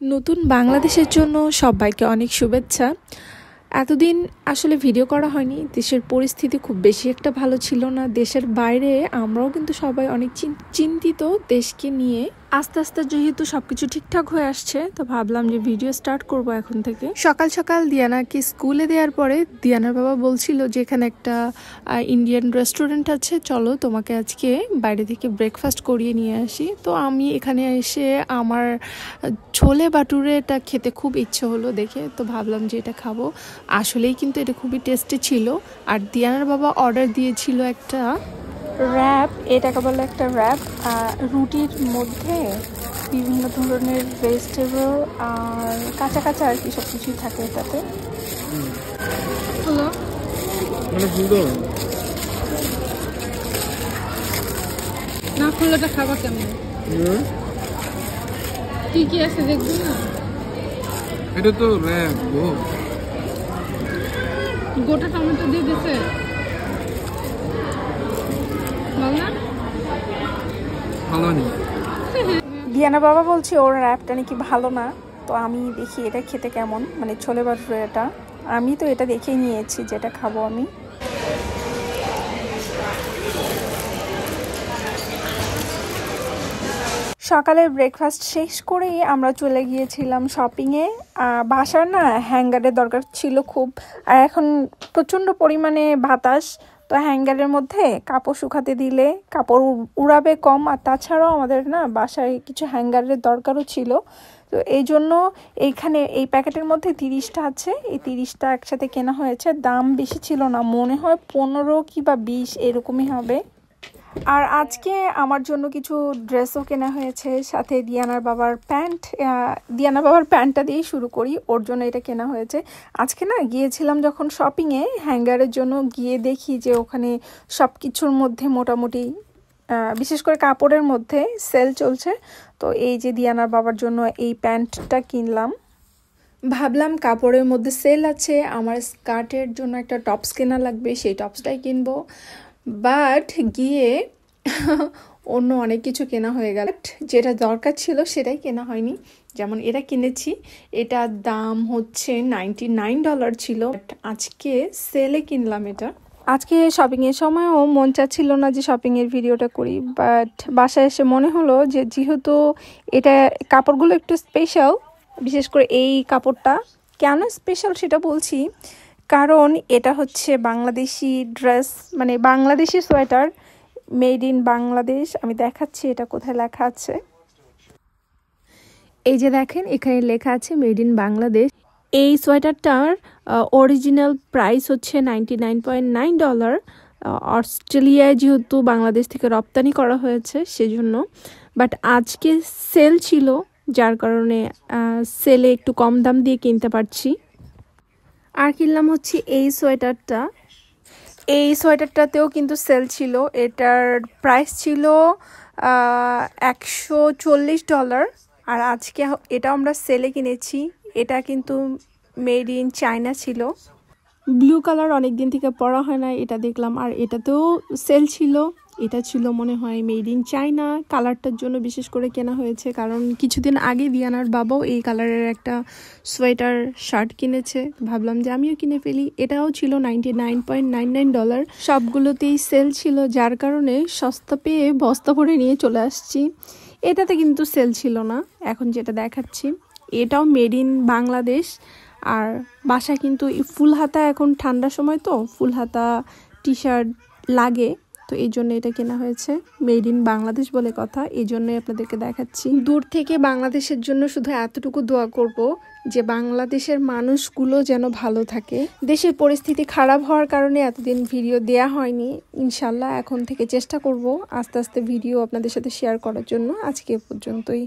নতুন বাংলাদেশের জন্য সবাইকে অনেক শুভেচ্ছা। এতদিন আসলে ভিডিও করা হয়নি, দেশের পরিস্থিতি খুব বেশি একটা ভালো ছিল না। দেশের বাইরে আমরাও কিন্তু সবাই অনেক চিন্তিত দেশকে নিয়ে। আস্তে আস্তে যেহেতু সবকিছু ঠিকঠাক হয়ে আসছে, তো ভাবলাম যে ভিডিও স্টার্ট করব এখন থেকে। সকাল সকাল দিয়ানাকে স্কুলে দেওয়ার পরে দিয়ানার বাবা বলছিল যে এখানে একটা ইন্ডিয়ান রেস্টুরেন্ট আছে, চলো তোমাকে আজকে বাইরে থেকে ব্রেকফাস্ট করিয়ে নিয়ে আসি। তো আমি এখানে এসে আমার ছোলে বাটুরেটা খেতে খুব ইচ্ছে হলো দেখে, তো ভাবলাম যে এটা খাবো। আসলেই কিন্তু এটা খুবই টেস্টি ছিল। আর দিয়ানার বাবা অর্ডার দিয়েছিল একটা র্যাপ, এটাকে বলে একটা র্যাপ, রুটির মধ্যে বিভিন্ন ধরনের ভেজিটেবল আর কাঁচা কাঁচা আর কি সব কিছুই থাকে এটাতে। হলো না খুললেটা খাবার কেমন, কি কি আছে দেখবি না? এটা তো র্যাপ গো, গোটা টমেটো দিয়ে দিছে, ভালো নেই। দিয়ানা বাবা বলছে ওর র্যাপটা নাকি ভালো না। তো আমি দেখি এটা খেতে কেমন, মানে ছোলে বাটুরে এটা। আমি তো এটা দেখেই নিয়েছি যেটা খাবো আমি। সকালের ব্রেকফাস্ট শেষ করেই আমরা চলে গিয়েছিলাম শপিংয়ে। বাসার না হ্যাঙ্গারের দরকার ছিল খুব, আর এখন প্রচণ্ড পরিমাণে বাতাস, তো হ্যাঙ্গারের মধ্যে কাপড় শুকাতে দিলে কাপড় উড়াবে কম। আর তাছাড়াও আমাদের না বাসায় কিছু হ্যাঙ্গারের দরকারও ছিল, তো এই জন্য এইখানে এই প্যাকেটের মধ্যে 30টা আছে, এই 30টা একসাথে কেনা হয়েছে। দাম বেশি ছিল না, মনে হয় 15 কি বা 20 এরকমই হবে। আর আজকে আমার জন্য কিছু ড্রেসও কেনা হয়েছে, সাথে দিয়ানার বাবার প্যান্ট। দিয়ানার বাবার প্যান্টটা দিয়েই শুরু করি, ওর জন্য এটা কেনা হয়েছে। আজকে না গিয়েছিলাম যখন শপিংয়ে হ্যাঙ্গারের জন্য, গিয়ে দেখি যে ওখানে সব কিছুর মধ্যে মোটামুটি বিশেষ করে কাপড়ের মধ্যে সেল চলছে। তো এই যে দিয়ানার বাবার জন্য এই প্যান্টটা কিনলাম। ভাবলাম কাপড়ের মধ্যে সেল আছে, আমার স্কার্টের জন্য একটা টপস কেনা লাগবে, সেই টপসটাই কিনবো। বাট গিয়ে অন্য অনেক কিছু কেনা হয়ে গেল, যেটা দরকার ছিল সেটাই কেনা হয়নি। যেমন এটা কিনেছি, এটার দাম হচ্ছে $99 ছিল, আজকে সেলে কিনলাম এটা। আজকে শপিংয়ের সময়ও মন চাচ্ছিল না যে শপিংয়ের ভিডিওটা করি, বাট বাসায় এসে মনে হলো যে যেহেতু এটা কাপড়গুলো একটু স্পেশাল, বিশেষ করে এই কাপড়টা কেন স্পেশাল সেটা বলছি। কারণ এটা হচ্ছে বাংলাদেশি ড্রেস, মানে Bangladeshi sweater, made in Bangladesh. আমি দেখাচ্ছি এটা কোথায় লেখা আছে, এই যে দেখেন এখানে লেখা আছে মেড ইন বাংলাদেশ। এই সোয়েটারটার অরিজিনাল প্রাইস হচ্ছে $99.9। অস্ট্রেলিয়ায় যেহেতু বাংলাদেশ থেকে রপ্তানি করা হয়েছে সেজন্য, বাট আজকে সেল ছিল যার কারণে সেলে একটু কম দাম দিয়ে কিনতে পারছি। আর কিনলাম হচ্ছে এই সোয়েটারটা, এই সোয়েটারটাতেও কিন্তু সেল ছিল, এটার প্রাইস ছিল $140। আর আজকে এটা আমরা সেলে কিনেছি, এটা কিন্তু মেড ইন চায়না ছিল। ব্লু কালার অনেক দিন থেকে পরা হয় না, এটা দেখলাম। আর এটাতেও সেল ছিল, এটা ছিল মনে হয় মেড ইন চায়না। কালারটার জন্য বিশেষ করে কেনা হয়েছে, কারণ কিছুদিন আগে দিয়ানার বাবাও এই কালারের একটা সোয়েটার শার্ট কিনেছে, ভাবলাম যে আমিও কিনে ফেলি। এটাও ছিল $99.99। সবগুলোতেই সেল ছিল, যার কারণে সস্তা পেয়ে বস্তা ভরে নিয়ে চলে আসছি। এটাতে কিন্তু সেল ছিল না, এখন যেটা দেখাচ্ছি এটাও মেড ইন বাংলাদেশ। আর বাসায় কিন্তু ফুল হাতা, এখন ঠান্ডার সময় তো ফুল হাতা টি শার্ট লাগে, তো এই জন্য এটা কেনা হয়েছে, মেড ইন বাংলাদেশ বলে কথা, এই জন্যই আপনাদেরকে দেখাচ্ছি। দূর থেকে বাংলাদেশের জন্য শুধু এতটুকু দোয়া করব যে বাংলাদেশের মানুষগুলো যেন ভালো থাকে। দেশের পরিস্থিতি খারাপ হওয়ার কারণে এতদিন ভিডিও দেয়া হয়নি, ইনশাল্লাহ এখন থেকে চেষ্টা করব আস্তে আস্তে ভিডিও আপনাদের সাথে শেয়ার করার জন্য। আজকে পর্যন্তই।